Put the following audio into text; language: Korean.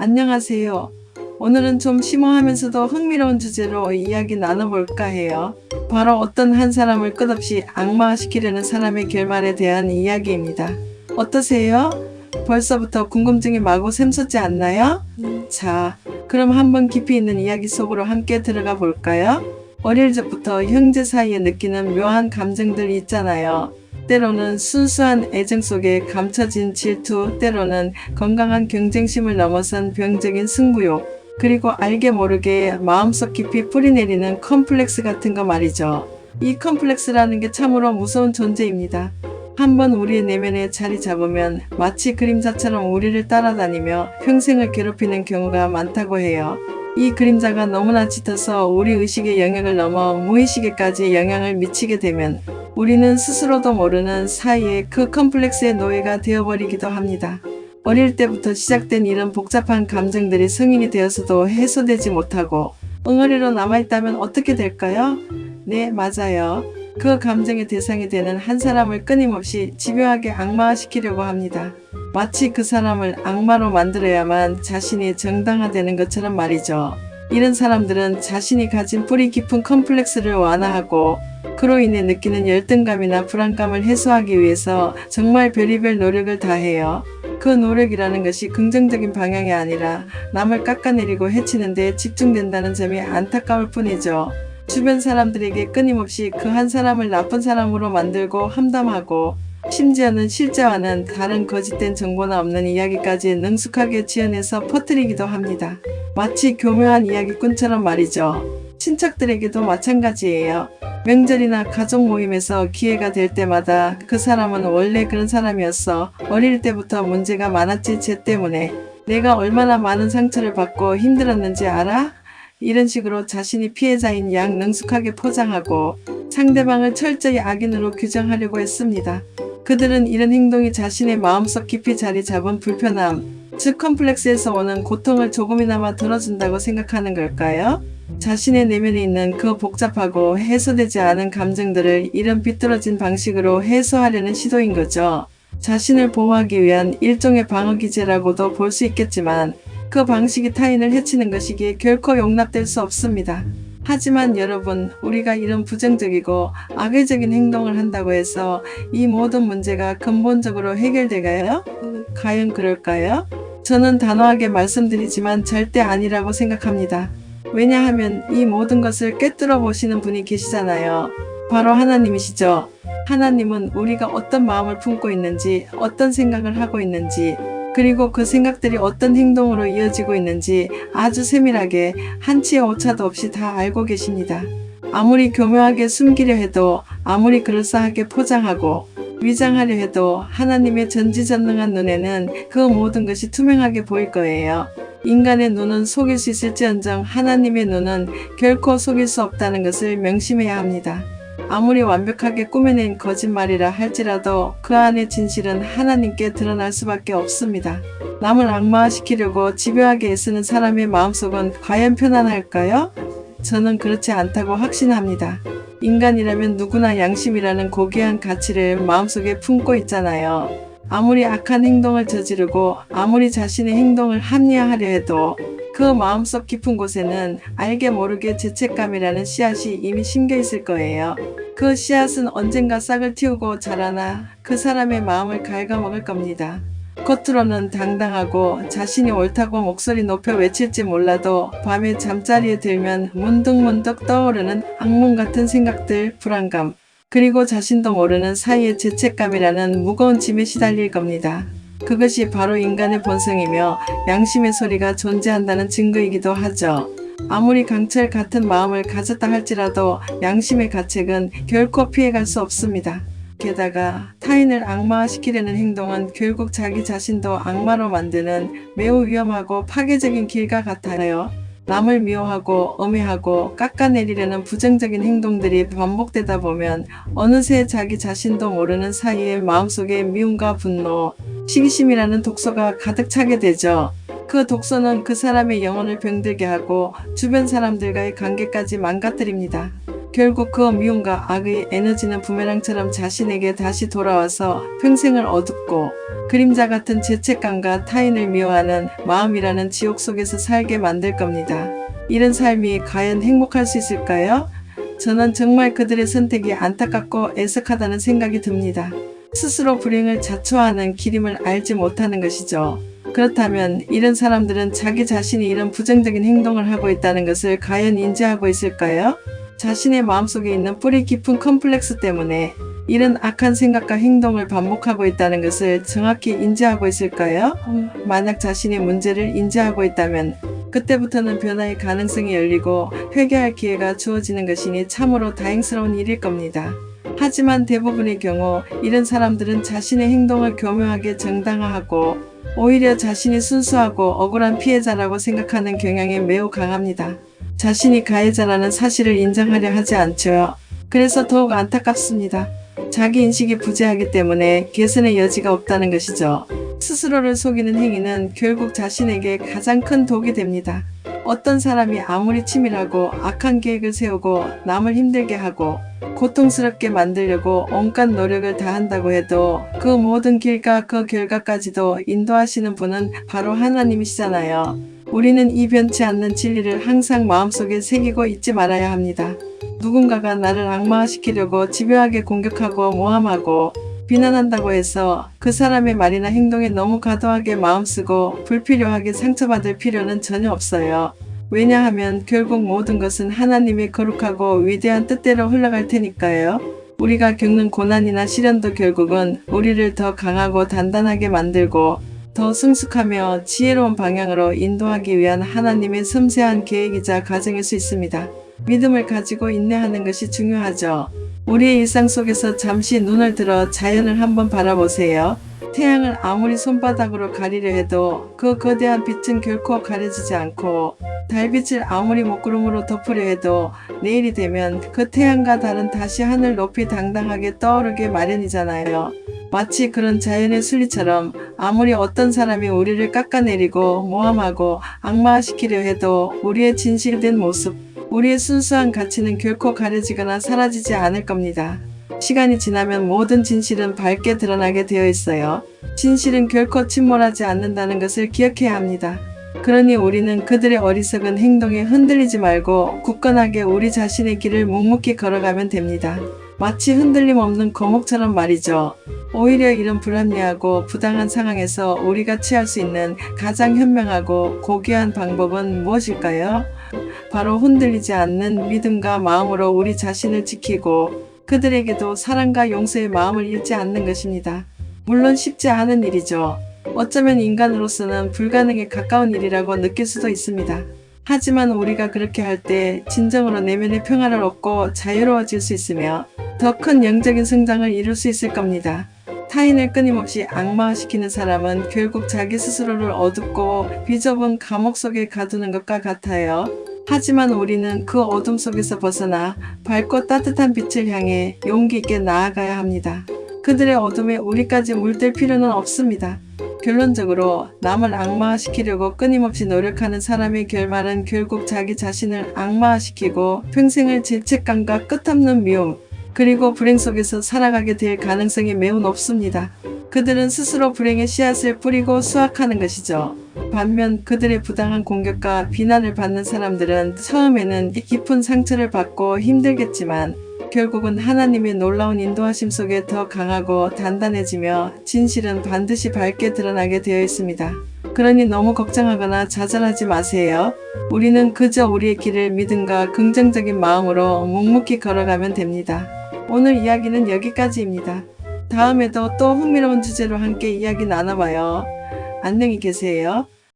안녕하세요. 오늘은 좀 심오하면서도 흥미로운 주제로 이야기 나눠볼까 해요. 바로 어떤 한 사람을 끝없이 악마화시키려는 사람의 결말에 대한 이야기입니다. 어떠세요? 벌써부터 궁금증이 마구 샘솟지 않나요? 자, 그럼 한번 깊이 있는 이야기 속으로 함께 들어가 볼까요? 어릴 적부터 형제 사이에 느끼는 묘한 감정들이 있잖아요. 때로는 순수한 애정 속에 감춰진 질투, 때로는 건강한 경쟁심을 넘어선 병적인 승부욕, 그리고 알게 모르게 마음속 깊이 뿌리내리는 컴플렉스 같은 거 말이죠. 이 컴플렉스라는 게 참으로 무서운 존재입니다. 한번 우리의 내면에 자리 잡으면 마치 그림자처럼 우리를 따라다니며 평생을 괴롭히는 경우가 많다고 해요. 이 그림자가 너무나 짙어서 우리 의식의 영역을 넘어 무의식에까지 영향을 미치게 되면 우리는 스스로도 모르는 사이에 그 컴플렉스의 노예가 되어버리기도 합니다. 어릴 때부터 시작된 이런 복잡한 감정들이 성인이 되어서도 해소되지 못하고 엉어리로 남아있다면 어떻게 될까요? 네, 맞아요. 그 감정의 대상이 되는 한 사람을 끊임없이 집요하게 악마화시키려고 합니다. 마치 그 사람을 악마로 만들어야만 자신이 정당화되는 것처럼 말이죠. 이런 사람들은 자신이 가진 뿌리 깊은 컴플렉스를 완화하고 그로 인해 느끼는 열등감이나 불안감을 해소하기 위해서 정말 별의별 노력을 다해요. 그 노력이라는 것이 긍정적인 방향이 아니라 남을 깎아내리고 해치는 데 집중된다는 점이 안타까울 뿐이죠. 주변 사람들에게 끊임없이 그 한 사람을 나쁜 사람으로 만들고 함담하고 심지어는 실제와는 다른 거짓된 정보나 없는 이야기까지 능숙하게 지어내서 퍼뜨리기도 합니다. 마치 교묘한 이야기꾼처럼 말이죠. 친척들에게도 마찬가지예요. 명절이나 가족 모임에서 기회가 될 때마다 그 사람은 원래 그런 사람이었어. 어릴 때부터 문제가 많았지 쟤 때문에. 내가 얼마나 많은 상처를 받고 힘들었는지 알아? 이런 식으로 자신이 피해자인 양 능숙하게 포장하고 상대방을 철저히 악인으로 규정하려고 했습니다. 그들은 이런 행동이 자신의 마음속 깊이 자리 잡은 불편함, 즉 컴플렉스에서 오는 고통을 조금이나마 덜어준다고 생각하는 걸까요? 자신의 내면에 있는 그 복잡하고 해소되지 않은 감정들을 이런 비뚤어진 방식으로 해소하려는 시도인 거죠. 자신을 보호하기 위한 일종의 방어기제라고도 볼 수 있겠지만 그 방식이 타인을 해치는 것이기에 결코 용납될 수 없습니다. 하지만 여러분, 우리가 이런 부정적이고 악의적인 행동을 한다고 해서 이 모든 문제가 근본적으로 해결될까요? 과연 그럴까요? 저는 단호하게 말씀드리지만 절대 아니라고 생각합니다. 왜냐하면 이 모든 것을 꿰뚫어 보시는 분이 계시잖아요. 바로 하나님이시죠. 하나님은 우리가 어떤 마음을 품고 있는지, 어떤 생각을 하고 있는지, 그리고 그 생각들이 어떤 행동으로 이어지고 있는지 아주 세밀하게 한치의 오차도 없이 다 알고 계십니다. 아무리 교묘하게 숨기려 해도, 아무리 그럴싸하게 포장하고 위장하려 해도 하나님의 전지전능한 눈에는 그 모든 것이 투명하게 보일 거예요. 인간의 눈은 속일 수 있을지언정 하나님의 눈은 결코 속일 수 없다는 것을 명심해야 합니다. 아무리 완벽하게 꾸며낸 거짓말이라 할지라도 그 안의 진실은 하나님께 드러날 수밖에 없습니다. 남을 악마화시키려고 집요하게 애쓰는 사람의 마음속은 과연 편안할까요? 저는 그렇지 않다고 확신합니다. 인간이라면 누구나 양심이라는 고귀한 가치를 마음속에 품고 있잖아요. 아무리 악한 행동을 저지르고 아무리 자신의 행동을 합리화하려 해도 그 마음속 깊은 곳에는 알게 모르게 죄책감이라는 씨앗이 이미 심겨 있을 거예요. 그 씨앗은 언젠가 싹을 틔우고 자라나 그 사람의 마음을 갉아먹을 겁니다. 겉으로는 당당하고 자신이 옳다고 목소리 높여 외칠지 몰라도 밤에 잠자리에 들면 문득문득 떠오르는 악몽 같은 생각들, 불안감, 그리고 자신도 모르는 사이의 죄책감이라는 무거운 짐에 시달릴 겁니다. 그것이 바로 인간의 본성이며 양심의 소리가 존재한다는 증거이기도 하죠. 아무리 강철 같은 마음을 가졌다 할지라도 양심의 가책은 결코 피해갈 수 없습니다. 게다가 타인을 악마화시키려는 행동은 결국 자기 자신도 악마로 만드는 매우 위험하고 파괴적인 길과 같아요. 남을 미워하고 엄해하고 깎아내리려는 부정적인 행동들이 반복되다 보면 어느새 자기 자신도 모르는 사이에 마음속에 미움과 분노, 시기심이라는 독소가 가득 차게 되죠. 그 독소는 그 사람의 영혼을 병들게 하고 주변 사람들과의 관계까지 망가뜨립니다. 결국 그 미움과 악의 에너지는 부메랑처럼 자신에게 다시 돌아와서 평생을 어둡고 그림자 같은 죄책감과 타인을 미워하는 마음이라는 지옥 속에서 살게 만들 겁니다. 이런 삶이 과연 행복할 수 있을까요? 저는 정말 그들의 선택이 안타깝고 애석하다는 생각이 듭니다. 스스로 불행을 자초하는 길임을 알지 못하는 것이죠. 그렇다면 이런 사람들은 자기 자신이 이런 부정적인 행동을 하고 있다는 것을 과연 인지하고 있을까요? 자신의 마음속에 있는 뿌리 깊은 컴플렉스 때문에 이런 악한 생각과 행동을 반복하고 있다는 것을 정확히 인지하고 있을까요? 만약 자신의 문제를 인지하고 있다면 그때부터는 변화의 가능성이 열리고 회개할 기회가 주어지는 것이니 참으로 다행스러운 일일 겁니다. 하지만 대부분의 경우 이런 사람들은 자신의 행동을 교묘하게 정당화하고 오히려 자신이 순수하고 억울한 피해자라고 생각하는 경향이 매우 강합니다. 자신이 가해자라는 사실을 인정하려 하지 않죠. 그래서 더욱 안타깝습니다. 자기 인식이 부재하기 때문에 개선의 여지가 없다는 것이죠. 스스로를 속이는 행위는 결국 자신에게 가장 큰 독이 됩니다. 어떤 사람이 아무리 치밀하고 악한 계획을 세우고 남을 힘들게 하고 고통스럽게 만들려고 온갖 노력을 다한다고 해도 그 모든 길과 그 결과까지도 인도하시는 분은 바로 하나님이시잖아요. 우리는 이 변치 않는 진리를 항상 마음속에 새기고 잊지 말아야 합니다. 누군가가 나를 악마화시키려고 집요하게 공격하고 모함하고 비난한다고 해서 그 사람의 말이나 행동에 너무 과도하게 마음쓰고 불필요하게 상처받을 필요는 전혀 없어요. 왜냐하면 결국 모든 것은 하나님의 거룩하고 위대한 뜻대로 흘러갈 테니까요. 우리가 겪는 고난이나 시련도 결국은 우리를 더 강하고 단단하게 만들고 더 성숙하며 지혜로운 방향으로 인도하기 위한 하나님의 섬세한 계획이자 과정일 수 있습니다. 믿음을 가지고 인내하는 것이 중요하죠. 우리의 일상 속에서 잠시 눈을 들어 자연을 한번 바라보세요. 태양을 아무리 손바닥으로 가리려 해도 그 거대한 빛은 결코 가려지지 않고 달빛을 아무리 먹구름으로 덮으려 해도 내일이 되면 그 태양과 달은 다시 하늘 높이 당당하게 떠오르게 마련이잖아요. 마치 그런 자연의 순리처럼 아무리 어떤 사람이 우리를 깎아내리고 모함하고 악마화시키려 해도 우리의 진실된 모습, 우리의 순수한 가치는 결코 가려지거나 사라지지 않을 겁니다. 시간이 지나면 모든 진실은 밝게 드러나게 되어 있어요. 진실은 결코 침몰하지 않는다는 것을 기억해야 합니다. 그러니 우리는 그들의 어리석은 행동에 흔들리지 말고 굳건하게 우리 자신의 길을 묵묵히 걸어가면 됩니다. 마치 흔들림 없는 거목처럼 말이죠. 오히려 이런 불합리하고 부당한 상황에서 우리가 취할 수 있는 가장 현명하고 고귀한 방법은 무엇일까요? 바로 흔들리지 않는 믿음과 마음으로 우리 자신을 지키고 그들에게도 사랑과 용서의 마음을 잃지 않는 것입니다. 물론 쉽지 않은 일이죠. 어쩌면 인간으로서는 불가능에 가까운 일이라고 느낄 수도 있습니다. 하지만 우리가 그렇게 할 때 진정으로 내면의 평화를 얻고 자유로워질 수 있으며 더 큰 영적인 성장을 이룰 수 있을 겁니다. 타인을 끊임없이 악마화시키는 사람은 결국 자기 스스로를 어둡고 비좁은 감옥 속에 가두는 것과 같아요. 하지만 우리는 그 어둠 속에서 벗어나 밝고 따뜻한 빛을 향해 용기 있게 나아가야 합니다. 그들의 어둠에 우리까지 물들 필요는 없습니다. 결론적으로 남을 악마화시키려고 끊임없이 노력하는 사람의 결말은 결국 자기 자신을 악마화시키고 평생을 죄책감과 끝없는 미움 그리고 불행 속에서 살아가게 될 가능성이 매우 높습니다. 그들은 스스로 불행의 씨앗을 뿌리고 수확하는 것이죠. 반면 그들의 부당한 공격과 비난을 받는 사람들은 처음에는 깊은 상처를 받고 힘들겠지만 결국은 하나님의 놀라운 인도하심 속에 더 강하고 단단해지며 진실은 반드시 밝게 드러나게 되어 있습니다. 그러니 너무 걱정하거나 좌절하지 마세요. 우리는 그저 우리의 길을 믿음과 긍정적인 마음으로 묵묵히 걸어가면 됩니다. 오늘 이야기는 여기까지입니다. 다음에도 또 흥미로운 주제로 함께 이야기 나눠봐요. 안녕히 계세요.